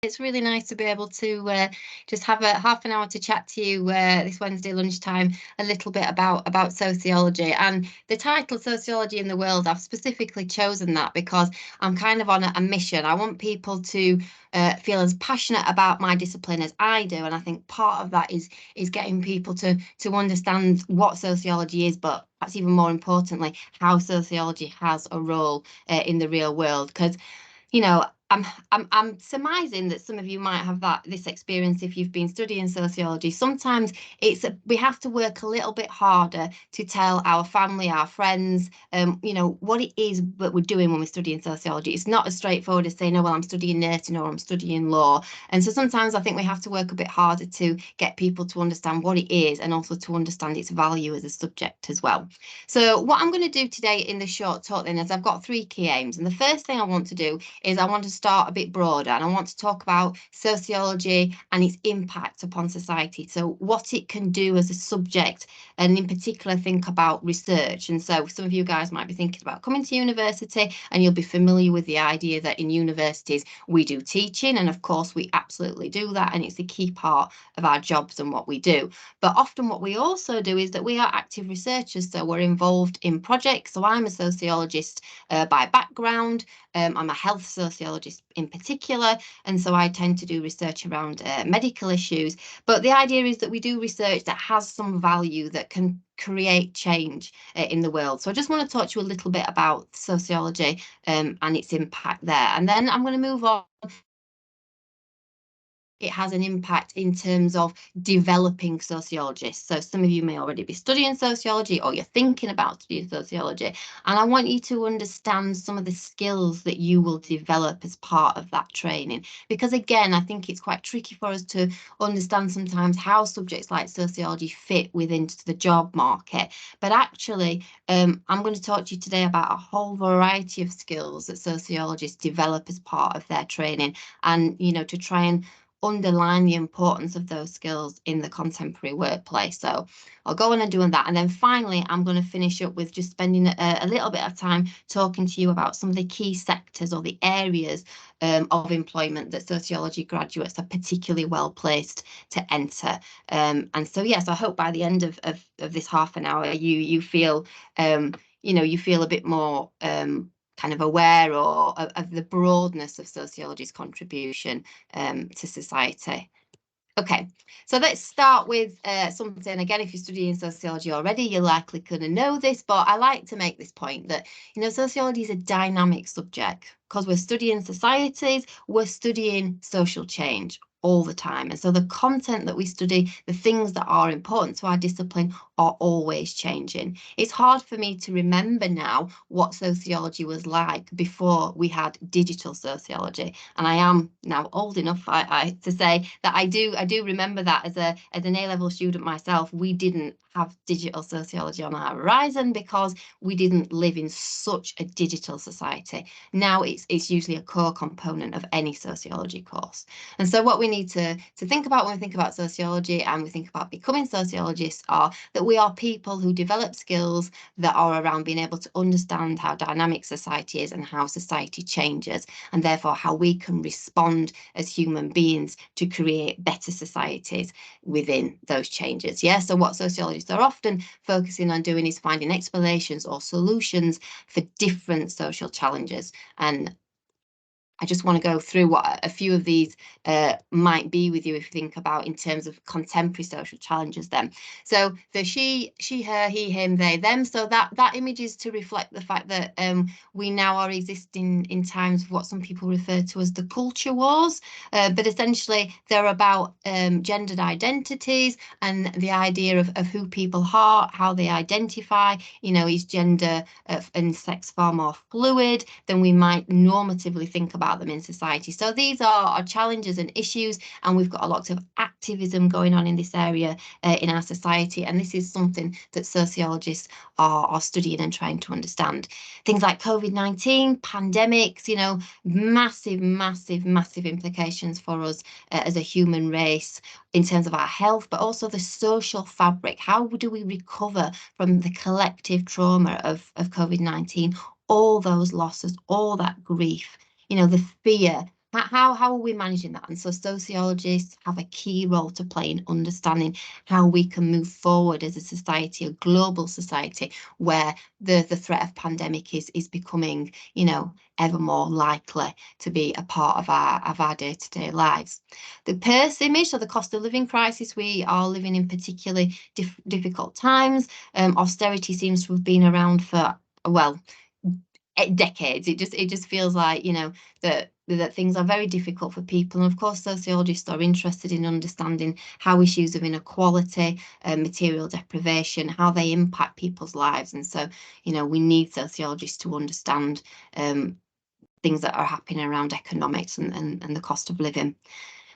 It's really nice to be able to just have a half an hour to chat to you this Wednesday lunchtime a little bit about sociology. And the title Sociology in the World, I've specifically chosen that because I'm kind of on a mission. I want people to feel as passionate about my discipline as I do, and I think part of that is getting people to understand what sociology is, but perhaps even more importantly, how sociology has a role in the real world. Because you know, I'm surmising that some of you might have this experience if you've been studying sociology. Sometimes we have to work a little bit harder to tell our family, our friends, what it is that we're doing when we're studying sociology. It's not as straightforward as saying, oh, well, I'm studying nursing or I'm studying law. And so sometimes I think we have to work a bit harder to get people to understand what it is and also to understand its value as a subject as well. So what I'm going to do today in the short talk then is I've got three key aims. And the first thing I want to do is I want to start a bit broader and I want to talk about sociology and its impact upon society. So what it can do as a subject, and in particular think about research. And so some of you guys might be thinking about coming to university and you'll be familiar with the idea that in universities we do teaching, and of course we absolutely do that, and it's a key part of our jobs and what we do. But often what we also do is that we are active researchers, so we're involved in projects. So I'm a sociologist by background. I'm a health sociologist in particular, and so I tend to do research around medical issues. But the idea is that we do research that has some value that can create change in the world. So I just want to talk to you a little bit about sociology and its impact there. And then I'm going to move on. It has an impact in terms of developing sociologists. So some of you may already be studying sociology or you're thinking about studying sociology. And I want you to understand some of the skills that you will develop as part of that training. Because again, I think it's quite tricky for us to understand sometimes how subjects like sociology fit within the job market. But actually, I'm going to talk to you today about a whole variety of skills that sociologists develop as part of their training, and, to try and underline the importance of those skills in the contemporary workplace. So I'll go on and doing that. And then finally, I'm going to finish up with just spending a little bit of time talking to you about some of the key sectors or the areas of employment that sociology graduates are particularly well placed to enter. And so, yes, I hope by the end of this half an hour, you feel, you feel a bit more kind of aware of the broadness of sociology's contribution to society. Okay, so let's start with something. Again, if you're studying sociology already, you're likely going to know this, but I like to make this point that, sociology is a dynamic subject. Because we're studying societies, we're studying social change all the time. And so the content that we study, the things that are important to our discipline are always changing. It's hard for me to remember now what sociology was like before we had digital sociology. And I am now old enough to say that I do remember that as an A-level student myself, we didn't have digital sociology on our horizon because we didn't live in such a digital society. Now it's usually a core component of any sociology course. And so what we need to think about when we think about sociology and we think about becoming sociologists are that we are people who develop skills that are around being able to understand how dynamic society is and how society changes, and therefore how we can respond as human beings to create better societies within those changes. Yeah, so what sociologists are often focusing on doing is finding explanations or solutions for different social challenges. And I just want to go through what a few of these might be with you if you think about in terms of contemporary social challenges then. So the she, her, he, him, they, them. So that image is to reflect the fact that we now are existing in times of what some people refer to as the culture wars. But essentially they're about gendered identities and the idea of who people are, how they identify. Is gender and sex far more fluid than we might normatively think about them in society. So these are challenges and issues, and we've got a lot of activism going on in this area in our society, and this is something that sociologists are studying and trying to understand. Things like COVID-19, pandemics, massive implications for us as a human race in terms of our health, but also the social fabric. How do we recover from the collective trauma of COVID-19, all those losses, all that grief, the fear How are we managing that? And so sociologists have a key role to play in understanding how we can move forward as a society, a global society, where the threat of pandemic is becoming, ever more likely to be a part of our day-to-day lives. The purse image, or the cost of living crisis, we are living in particularly difficult times. Austerity seems to have been around for, well, decades. It just feels like, that things are very difficult for people. And of course, sociologists are interested in understanding how issues of inequality, material deprivation, how they impact people's lives. And so, we need sociologists to understand things that are happening around economics and the cost of living.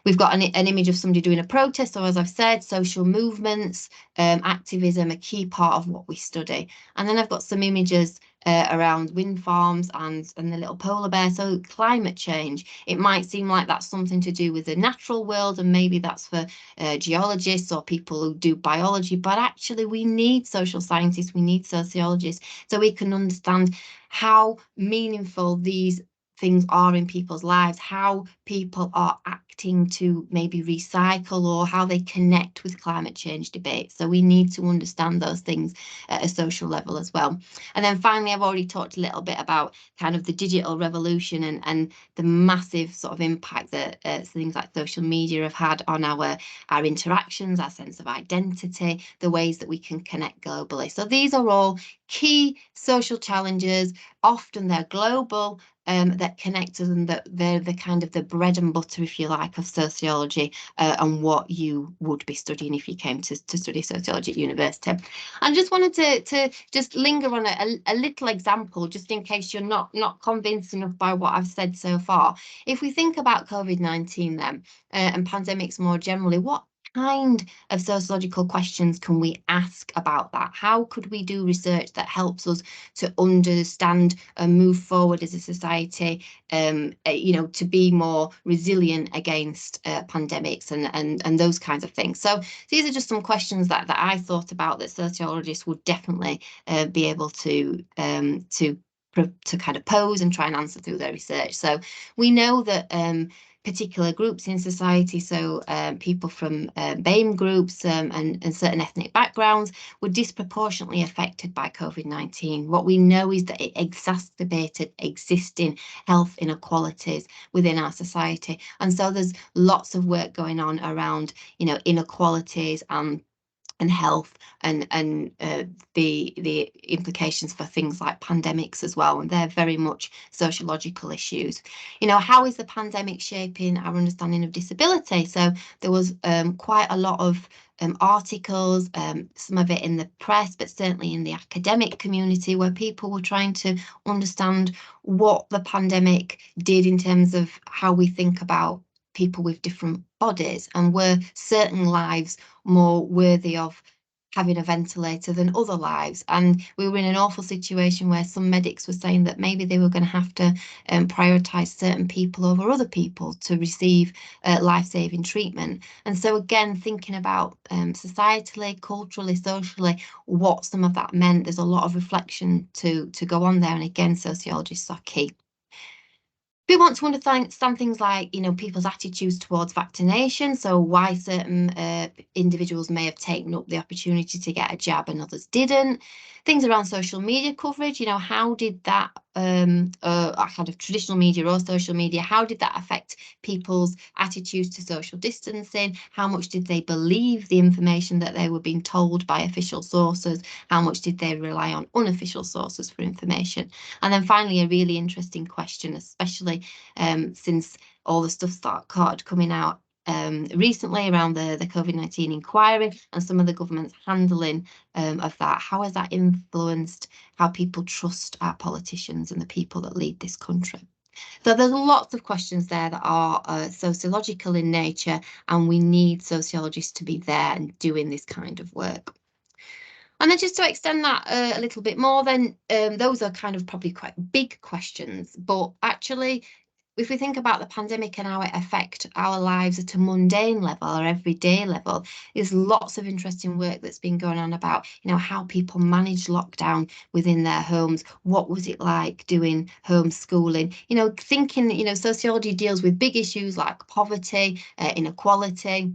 We've got an image of somebody doing a protest, so as I've said, social movements, activism, a key part of what we study. And then I've got some images around wind farms and the little polar bear. So climate change, it might seem like that's something to do with the natural world, and maybe that's for geologists or people who do biology, but actually we need social scientists, we need sociologists, so we can understand how meaningful these things are in people's lives, how people are acting to maybe recycle, or how they connect with climate change debates. So we need to understand those things at a social level as well. And then finally, I've already talked a little bit about kind of the digital revolution and the massive sort of impact that things like social media have had on our interactions, our sense of identity, the ways that we can connect globally. So these are all key social challenges. Often they're global, that connect us, and that they're the kind of the bread and butter, if you like, of sociology, and what you would be studying if you came to study sociology at university. And just wanted to just linger on a little example, just in case you're not convinced enough by what I've said so far. If we think about COVID-19 then, and pandemics more generally, what kind of sociological questions can we ask about that? How could we do research that helps us to understand and move forward as a society, to be more resilient against pandemics and those kinds of things? So these are just some questions that I thought about that sociologists would definitely be able to kind of pose and try and answer through their research. So we know that particular groups in society, so people from BAME groups and certain ethnic backgrounds, were disproportionately affected by COVID-19. What we know is that it exacerbated existing health inequalities within our society. And so there's lots of work going on around, inequalities and health and the implications for things like pandemics as well, and they're very much sociological issues. How is the pandemic shaping our understanding of disability? So there was quite a lot of articles, some of it in the press, but certainly in the academic community, where people were trying to understand what the pandemic did in terms of how we think about people with different bodies, and were certain lives more worthy of having a ventilator than other lives. And we were in an awful situation where some medics were saying that maybe they were going to have to prioritise certain people over other people to receive life-saving treatment. And so again, thinking about societally, culturally, socially, what some of that meant, there's a lot of reflection to go on there. And again, sociologists are key. We want to understand things like, people's attitudes towards vaccination, so why certain individuals may have taken up the opportunity to get a jab and others didn't. Things around social media coverage, how did that, kind of traditional media or social media, how did that affect people's attitudes to social distancing? How much did they believe the information that they were being told by official sources? How much did they rely on unofficial sources for information? And then finally, a really interesting question, especially since all the stuff started coming out recently around the COVID-19 inquiry and some of the government's handling of that. How has that influenced how people trust our politicians and the people that lead this country? So there's lots of questions there that are sociological in nature, and we need sociologists to be there and doing this kind of work. And then just to extend that a little bit more, then those are kind of probably quite big questions, but actually if we think about the pandemic and how it affects our lives at a mundane level or everyday level, there's lots of interesting work that's been going on about, how people manage lockdown within their homes. What was it like doing homeschooling? Thinking, sociology deals with big issues like poverty, inequality,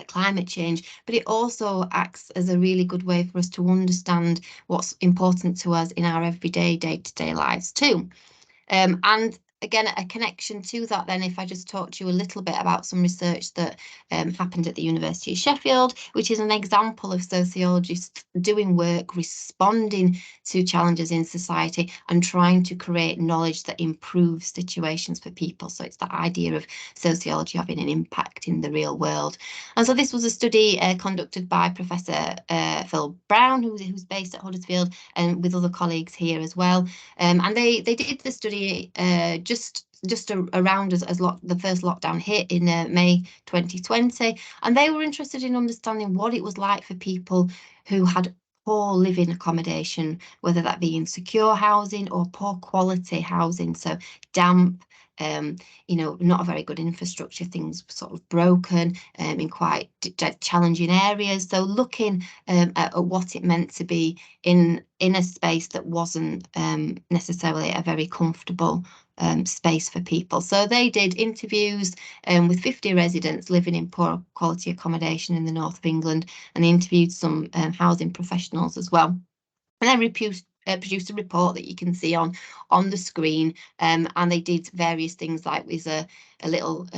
climate change, but it also acts as a really good way for us to understand what's important to us in our everyday, day-to-day lives too. And again, a connection to that then, if I just talk to you a little bit about some research that happened at the University of Sheffield, which is an example of sociologists doing work, responding to challenges in society and trying to create knowledge that improves situations for people. So it's that idea of sociology having an impact in the real world. And so this was a study conducted by Professor Phil Brown, who's based at Huddersfield, and with other colleagues here as well. And they did the study just around as the first lockdown hit in May 2020, and they were interested in understanding what it was like for people who had poor living accommodation, whether that be in secure housing or poor quality housing, so damp, not a very good infrastructure, things sort of broken in quite challenging areas. So looking at what it meant to be in a space that wasn't necessarily a very comfortable space for people. So they did interviews with 50 residents living in poor quality accommodation in the north of England, and they interviewed some housing professionals as well. And then produced a report that you can see on the screen, and they did various things, like there's a little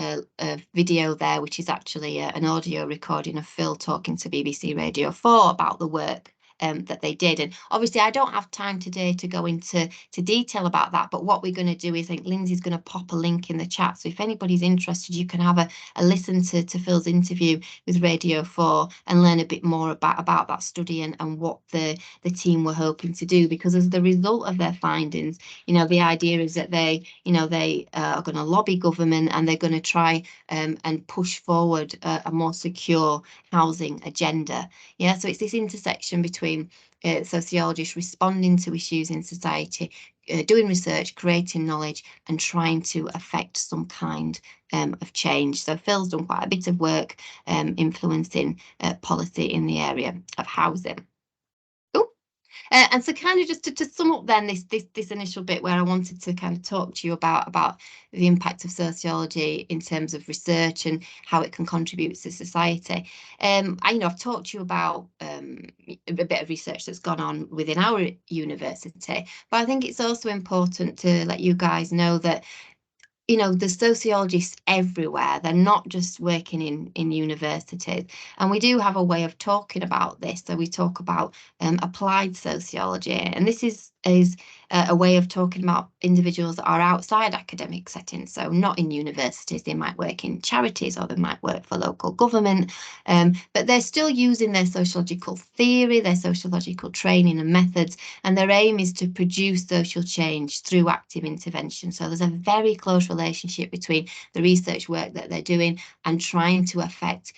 video there, which is actually an audio recording of Phil talking to BBC Radio 4 about the work that they did. And obviously I don't have time today to go into detail about that, but what we're going to do is, I think Lindsay's going to pop a link in the chat, so if anybody's interested, you can have a listen to Phil's interview with Radio 4 and learn a bit more about that study and what the team were hoping to do, because as the result of their findings, the idea is that they are going to lobby government, and they're going to try and push forward a more secure housing agenda. Yeah, so it's this intersection between sociologists responding to issues in society, doing research, creating knowledge, and trying to affect some kind of change. So Phil's done quite a bit of work influencing policy in the area of housing. And so kind of just to sum up then this initial bit where I wanted to kind of talk to you about the impact of sociology in terms of research and how it can contribute to society. I've talked to you about a bit of research that's gone on within our university, but I think it's also important to let you guys know that there's sociologists everywhere. They're not just working in universities. And we do have a way of talking about this. So we talk about applied sociology. And this is a way of talking about individuals that are outside academic settings. So not in universities, they might work in charities or they might work for local government, but they're still using their sociological theory, their sociological training and methods, and their aim is to produce social change through active intervention. So there's a very close relationship between the research work that they're doing and trying to affect,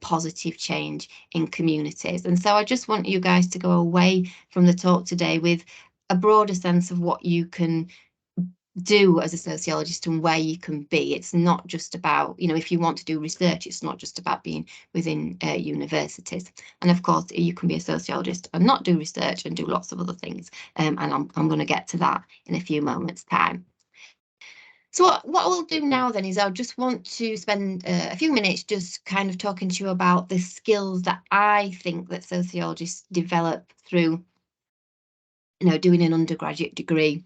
positive change in communities. And so I just want you guys to go away from the talk today with a broader sense of what you can do as a sociologist and where you can be. It's not just about, if you want to do research, it's not just about being within universities. And of course, you can be a sociologist and not do research and do lots of other things. And I'm going to get to that in a few moments' time. So what we'll do now then is I'll just want to spend a few minutes just kind of talking to you about the skills that I think that sociologists develop through, doing an undergraduate degree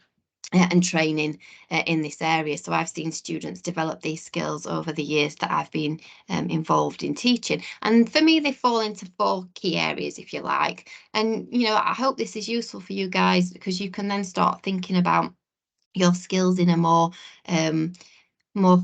and training in this area. So I've seen students develop these skills over the years that I've been involved in teaching. And for me, they fall into 4 key areas, if you like. And, I hope this is useful for you guys, because you can then start thinking about your skills in a more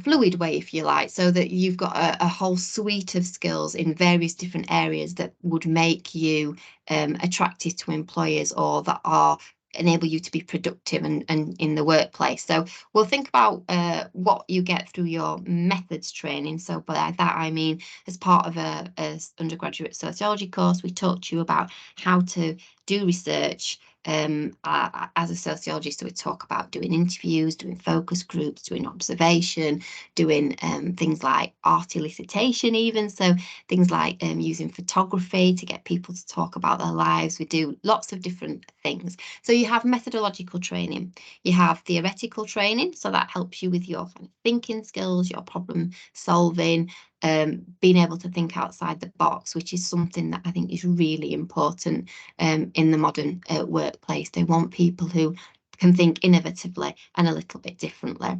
fluid way, if you like, so that you've got a whole suite of skills in various different areas that would make you attractive to employers, or that are enable you to be productive and in the workplace. So we'll think about what you get through your methods training. So by that I mean, as part of a undergraduate sociology course, we talked to you about how to do research, as a sociologist, we talk about doing interviews, doing focus groups, doing observation, doing things like art elicitation even. So things like using photography to get people to talk about their lives. We do lots of different things. So you have methodological training, you have theoretical training, so that helps you with your kind of thinking skills, your problem solving, being able to think outside the box, which is something that I think is really important in the modern workplace. They want people who can think innovatively and a little bit differently.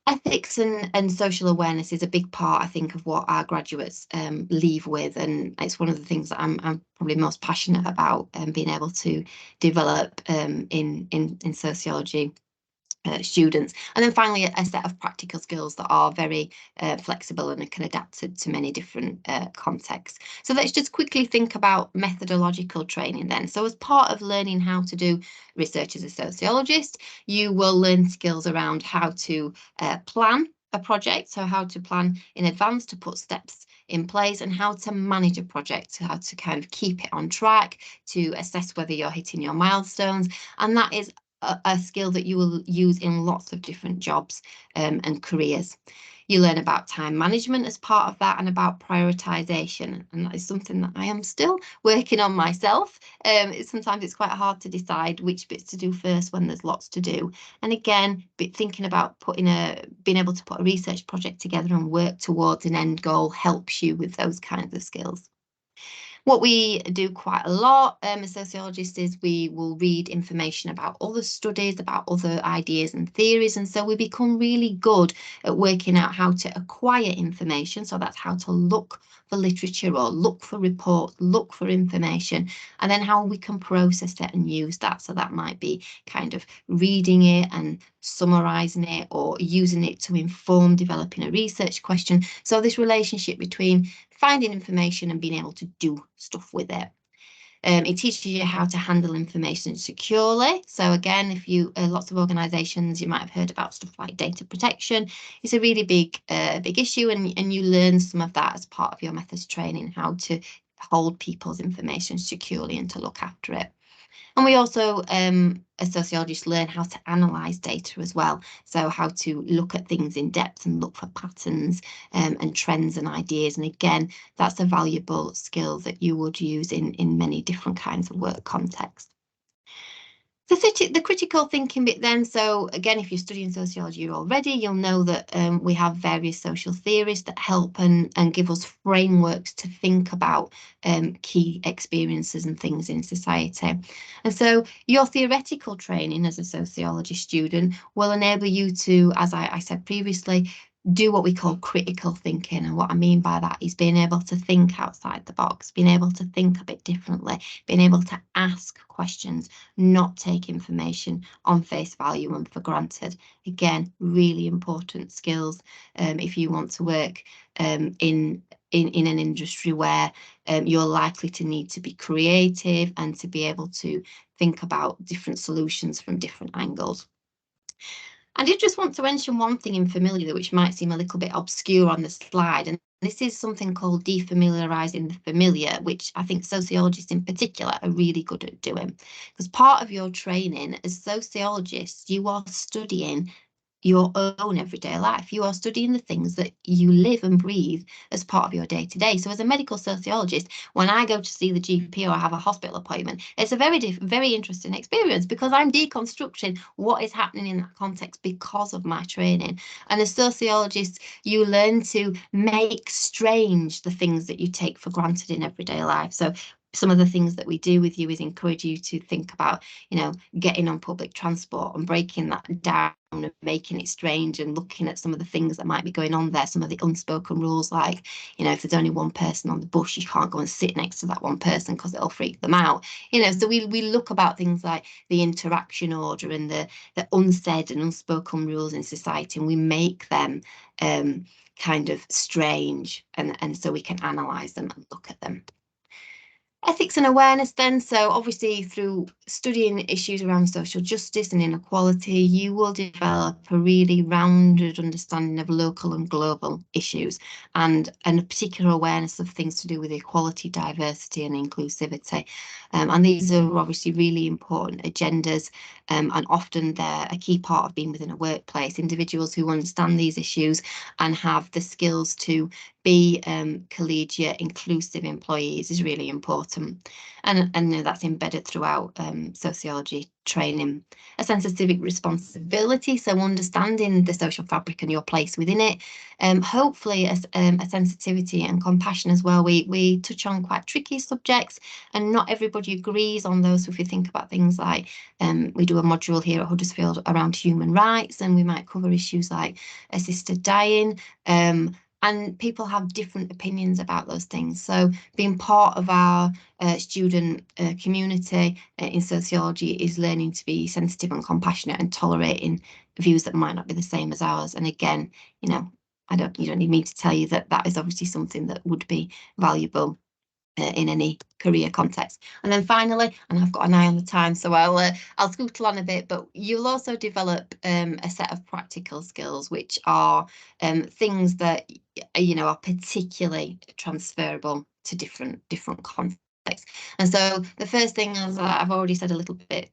Ethics and social awareness is a big part, I think, of what our graduates leave with, and it's one of the things that I'm probably most passionate about, being able to develop in sociology students. And then finally, a set of practical skills that are very flexible and can adapt to many different contexts. So let's just quickly think about methodological training then. So as part of learning how to do research as a sociologist, you will learn skills around how to plan a project, so how to plan in advance, to put steps in place, and how to manage a project, how to kind of keep it on track, to assess whether you're hitting your milestones. And that is a skill that you will use in lots of different jobs and careers. You learn about time management as part of that, and about prioritization, and that is something that I am still working on myself. Sometimes it's quite hard to decide which bits to do first when there's lots to do. And again, thinking about being able to put a research project together and work towards an end goal helps you with those kinds of skills. What we do quite a lot as sociologists is we will read information about other studies, about other ideas and theories, and so we become really good at working out how to acquire information. So that's how to look for literature or look for reports, look for information, and then how we can process it and use that. So that might be kind of reading it and summarizing it, or using it to inform developing a research question. So this relationship between finding information and being able to do stuff with it. It teaches you how to handle information securely. So again, if you lots of organisations, you might have heard about stuff like data protection. It's a really big issue, and you learn some of that as part of your methods training, how to hold people's information securely and to look after it. And we also, as sociologists, learn how to analyse data as well. So how to look at things in depth and look for patterns and trends and ideas. And again, that's a valuable skill that you would use in many different kinds of work contexts. The critical thinking bit then, so again, if you're studying sociology already, you'll know that we have various social theories that help and give us frameworks to think about key experiences and things in society. And so your theoretical training as a sociology student will enable you to, as I said previously, do what we call critical thinking. And what I mean by that is being able to think outside the box, being able to think a bit differently, being able to ask questions, not take information on face value and for granted. Again, really important skills if you want to work in an industry where you're likely to need to be creative and to be able to think about different solutions from different angles. I did just want to mention one thing in familiar, which might seem a little bit obscure on the slide, and this is something called defamiliarizing the familiar, which I think sociologists in particular are really good at doing. Because part of your training as sociologists, you are studying your own everyday life. You are studying the things that you live and breathe as part of your day-to-day. So as a medical sociologist, when I go to see the GP or I have a hospital appointment, it's a very interesting experience, because I'm deconstructing what is happening in that context because of my training. And as sociologists, you learn to make strange the things that you take for granted in everyday life. So some of the things that we do with you is encourage you to think about, getting on public transport and breaking that down and making it strange, and looking at some of the things that might be going on there, some of the unspoken rules, like, if there's only one person on the bus, you can't go and sit next to that one person because it'll freak them out. So we look about things like the interaction order and the unsaid and unspoken rules in society, and we make them kind of strange, and so we can analyze them and look at them. Ethics and awareness then, so obviously through studying issues around social justice and inequality, you will develop a really rounded understanding of local and global issues and a particular awareness of things to do with equality, diversity and inclusivity. And these are obviously really important agendas, and often they're a key part of being within a workplace. Individuals who understand these issues and have the skills to be collegiate, inclusive employees is really important. And that's embedded throughout sociology training. A sense of civic responsibility, so understanding the social fabric and your place within it. Hopefully a sensitivity and compassion as well. We touch on quite tricky subjects and not everybody agrees on those. So if you think about things like we do a module here at Huddersfield around human rights, and we might cover issues like assisted dying. And people have different opinions about those things. So being part of our student community in sociology is learning to be sensitive and compassionate and tolerating views that might not be the same as ours. And again, you know, you don't need me to tell you that that is obviously something that would be valuable in any career context. And then finally, and I've got an eye on the time, so I'll scootle on a bit, but you'll also develop a set of practical skills, which are things that are particularly transferable to different contexts. And so the first thing, as I've already said a little bit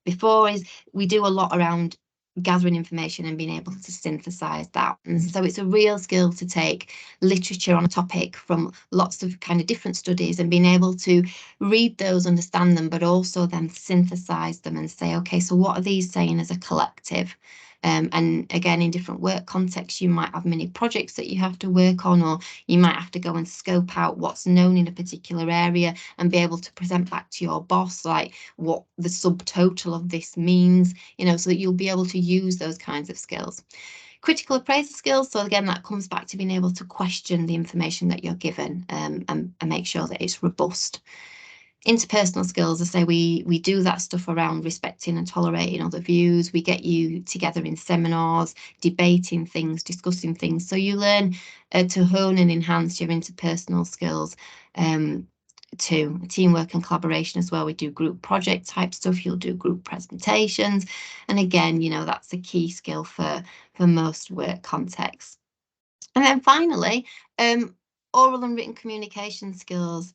before, is we do a lot around gathering information and being able to synthesize that. And so it's a real skill to take literature on a topic from lots of kind of different studies and being able to read those, understand them, but also then synthesize them and say, okay, so what are these saying as a collective? And again, in different work contexts, you might have many projects that you have to work on, or you might have to go and scope out what's known in a particular area and be able to present back to your boss, like what the subtotal of this means, so that you'll be able to use those kinds of skills. Critical appraisal skills, so again, that comes back to being able to question the information that you're given and make sure that it's robust. Interpersonal skills, I say we do that stuff around respecting and tolerating other views. We get you together in seminars, debating things, discussing things. So you learn to hone and enhance your interpersonal skills to teamwork and collaboration as well. We do group project type stuff. You'll do group presentations. And again, that's a key skill for most work contexts. And then finally, oral and written communication skills.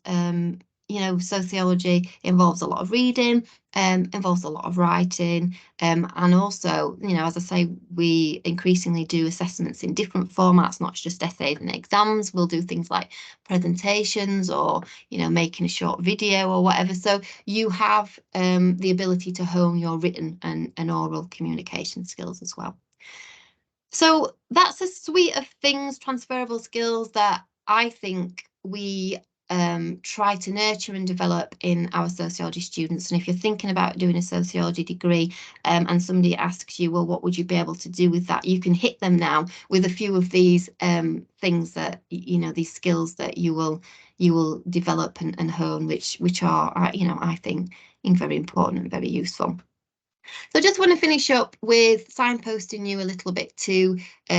Sociology involves a lot of reading, involves a lot of writing, and also, as I say, we increasingly do assessments in different formats, not just essays and exams. We'll do things like presentations or, making a short video or whatever. So you have the ability to hone your written and oral communication skills as well. So that's a suite of things, transferable skills that I think we try to nurture and develop in our sociology students. And if you're thinking about doing a sociology degree and somebody asks you, well, what would you be able to do with that? You can hit them now with a few of these things that, these skills that you will develop and hone, which are, I think very important and very useful. So I just want to finish up with signposting you a little bit to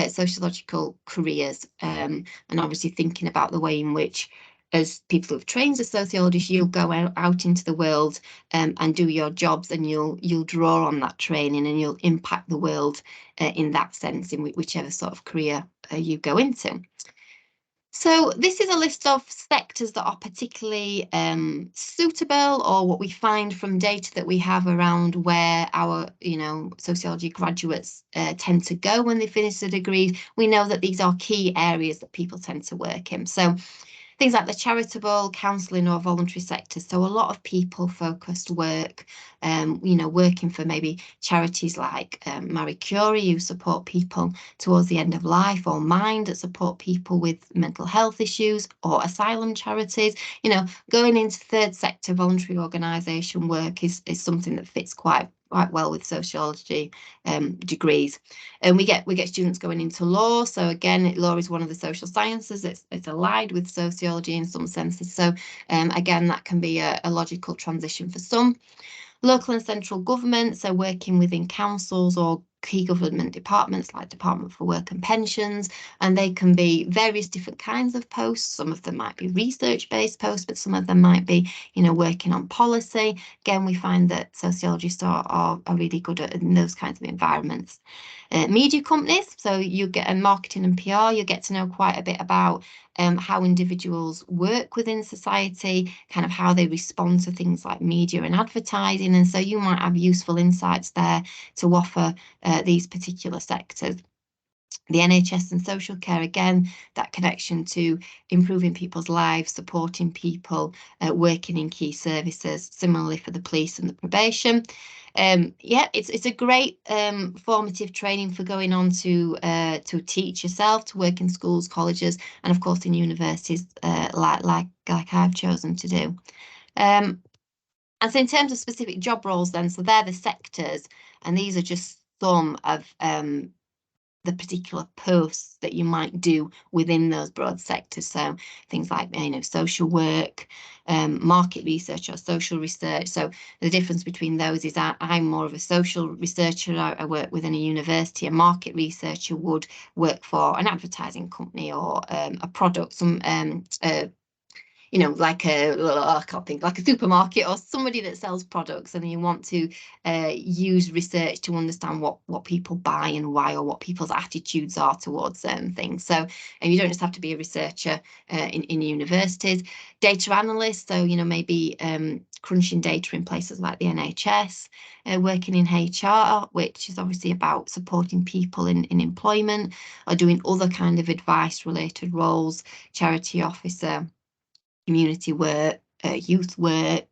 sociological careers and obviously thinking about the way in which, as people who have trained as sociologists, you'll go out into the world and do your jobs, and you'll draw on that training and you'll impact the world in that sense, in whichever sort of career you go into. So this is a list of sectors that are particularly suitable, or what we find from data that we have around where our, sociology graduates tend to go when they finish the degree. We know that these are key areas that people tend to work in. So things like the charitable, counselling or voluntary sectors. So a lot of people-focused work, working for maybe charities like Marie Curie, who support people towards the end of life, or Mind, that support people with mental health issues, or asylum charities. Going into third sector voluntary organisation work is something that fits quite well with sociology degrees. And we get students going into law. So again, law is one of the social sciences. It's allied with sociology in some senses. So again, that can be a logical transition for some. Local and central government, so working within councils or key government departments like Department for Work and Pensions, and they can be various different kinds of posts. Some of them might be research-based posts, but some of them might be, working on policy. Again, we find that sociologists are really good at in those kinds of environments. Media companies, so you get in marketing and PR, you get to know quite a bit about how individuals work within society, kind of how they respond to things like media and advertising. And so you might have useful insights there to offer these particular sectors. The NHS and social care, again, that connection to improving people's lives, supporting people, working in key services, similarly for the police and the probation. Yeah, it's a great formative training for going on to teach yourself, to work in schools, colleges, and of course in universities, like I've chosen to do. And so in terms of specific job roles then, so they're the sectors, and these are just some of the particular posts that you might do within those broad sectors. So things like, social work, market research or social research. So the difference between those is I'm more of a social researcher. I work within a university. A market researcher would work for an advertising company or a product, like I can't think, like a supermarket or somebody that sells products, and you want to use research to understand what people buy and why, or what people's attitudes are towards certain things. So, and you don't just have to be a researcher in universities. Data analysts, so maybe crunching data in places like the NHS, working in HR, which is obviously about supporting people in employment, or doing other kind of advice related roles, charity officer, community work, youth work,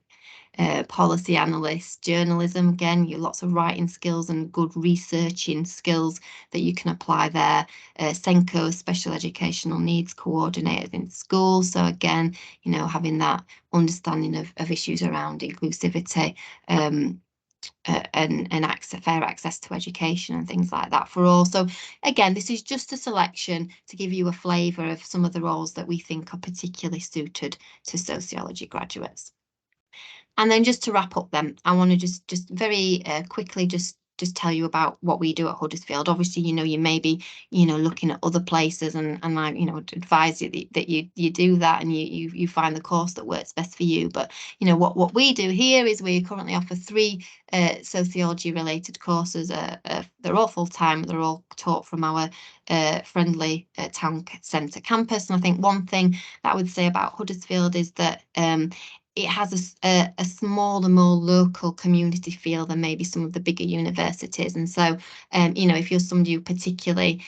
policy analyst, journalism. Again, lots of writing skills and good researching skills that you can apply there. SENCO, special educational needs coordinators in schools. So again, having that understanding of issues around inclusivity, and fair access to education and things like that for all. So again, this is just a selection to give you a flavour of some of the roles that we think are particularly suited to sociology graduates. And then just to wrap up then, I want to just very quickly just tell you about what we do at Huddersfield. Obviously, you may be, looking at other places, and I, advise you that you do that and you find the course that works best for you. But, what we do here is we currently offer 3 sociology related courses. They're all full time. They're all taught from our friendly town centre campus. And I think one thing that I would say about Huddersfield is that it has a smaller, more local community feel than maybe some of the bigger universities. And so, if you're somebody who particularly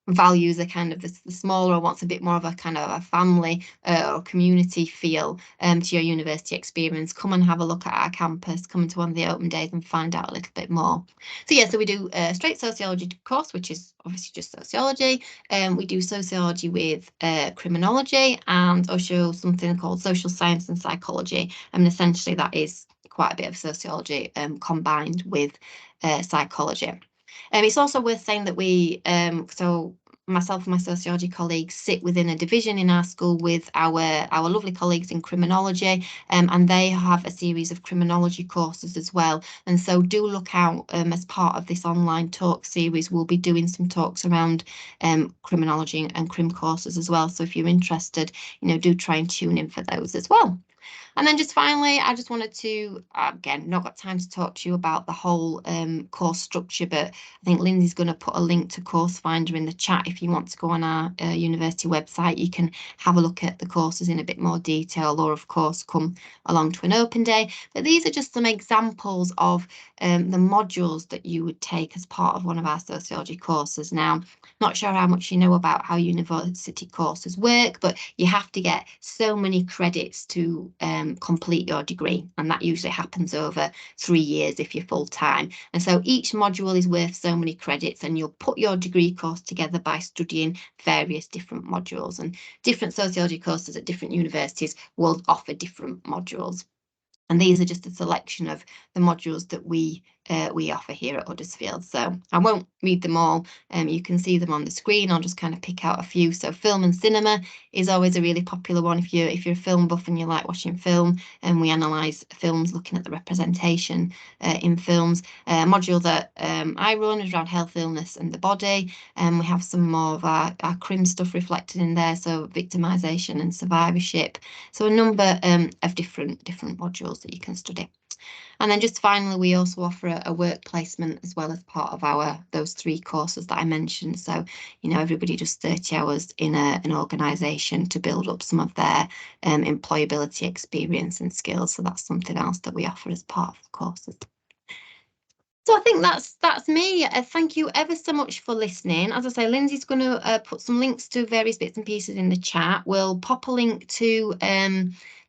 values a kind of the smaller, or wants a bit more of a kind of a family or community feel to your university experience, come and have a look at our campus, come into one of the open days and find out a little bit more. So yeah, so we do a straight sociology course, which is obviously just sociology. We do sociology with criminology, and also something called social science and psychology. And essentially that is quite a bit of sociology combined with psychology. It's also worth saying that we, so myself and my sociology colleagues sit within a division in our school with our lovely colleagues in criminology, and they have a series of criminology courses as well. And so do look out, as part of this online talk series, we'll be doing some talks around criminology and crim courses as well. So if you're interested, do try and tune in for those as well. And then just finally, I just wanted to, again, not got time to talk to you about the whole course structure, but I think Lindsay's going to put a link to Course Finder in the chat. If you want to go on our university website, you can have a look at the courses in a bit more detail, or of course come along to an open day. But these are just some examples of the modules that you would take as part of one of our sociology courses. Now, not sure how much you know about how university courses work, but you have to get so many credits to complete your degree, and that usually happens over 3 years if you're full time. And so each module is worth so many credits, and you'll put your degree course together by studying various different modules, and different sociology courses at different universities will offer different modules. And these are just a selection of the modules that we we offer here at Huddersfield. So I won't read them all. You can see them on the screen. I'll just kind of pick out a few. So film and cinema is always a really popular one if you're a film buff and you like watching film, and we analyse films looking at the representation in films. A module that I run is around health, illness and the body, and we have some more of our crim stuff reflected in there, so victimisation and survivorship. So a number of different modules that you can study. And then just finally, we also offer a work placement as well as part of those 3 courses that I mentioned. So, everybody does 30 hours in an organisation to build up some of their employability experience and skills. So that's something else that we offer as part of the courses. So I think that's me. Thank you ever so much for listening. As I say, Lindsay's going to put some links to various bits and pieces in the chat. We'll pop a link to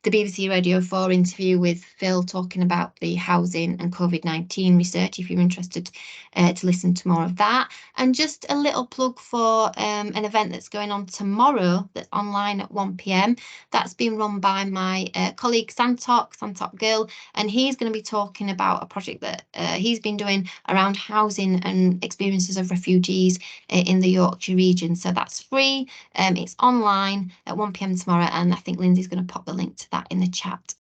the BBC Radio 4 interview with Phil talking about the housing and COVID-19 research, if you're interested to listen to more of that. And just a little plug for an event that's going on tomorrow that's online at 1 p.m. That's being run by my colleague Santok Gill, and he's going to be talking about a project that he's been doing around housing and experiences of refugees in the Yorkshire region. So that's free. It's online at 1 p.m. tomorrow, and I think Lindsay's going to pop the link to that in the chat